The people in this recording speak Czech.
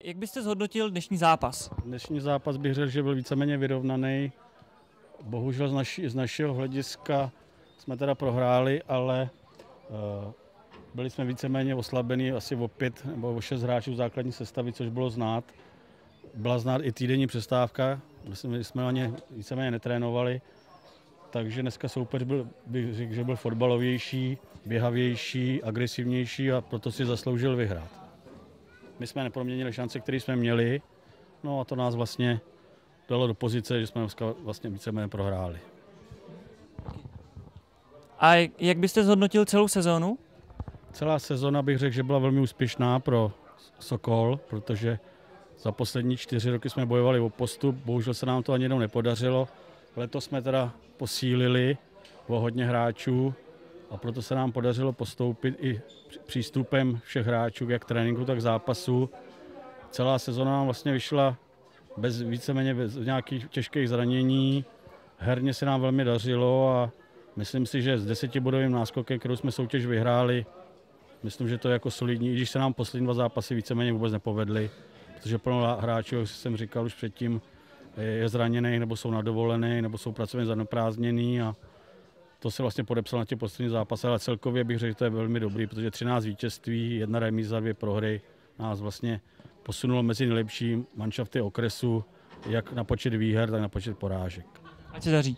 Jak byste zhodnotil dnešní zápas? Dnešní zápas bych řekl, že byl víceméně vyrovnaný. Bohužel z našeho hlediska jsme teda prohráli, ale byli jsme víceméně oslabení asi o 5 nebo o 6 hráčů základní sestavy, což bylo znát. Byla znát i týdenní přestávka, my jsme na ně víceméně netrénovali, takže dneska soupeř bych řekl, že byl fotbalovější, běhavější, agresivnější a proto si zasloužil vyhrát. My jsme neproměnili šance, které jsme měli, no a to nás vlastně dalo do pozice, že jsme dneska vlastně víceméně prohráli. A jak byste zhodnotil celou sezónu? Celá sezona bych řekl, že byla velmi úspěšná pro Sokol, protože za poslední 4 roky jsme bojovali o postup, bohužel se nám to ani jednou nepodařilo. Letos jsme teda posílili o hodně hráčů a proto se nám podařilo postoupit i přístupem všech hráčů, jak tréninku, tak zápasu. Celá sezona nám vlastně vyšla víceméně bez nějakých těžkých zranění. Herně se nám velmi dařilo a myslím si, že s 10bodovým náskokem, kterou jsme soutěž vyhráli, myslím, že to je jako solidní, i když se nám poslední 2 zápasy víceméně vůbec nepovedly, protože plno hráčů, jak jsem říkal už předtím, je zraněný, nebo jsou na dovolené, nebo jsou pracovně zaneprázdněný a to se vlastně podepsalo na těch posledních zápasech, ale celkově bych řekl, že to je velmi dobrý, protože 13 vítězství, 1 remíza, 2 prohry nás vlastně posunulo mezi nejlepší manšafty okresu, jak na počet výher, tak na počet porážek. Ať se daří.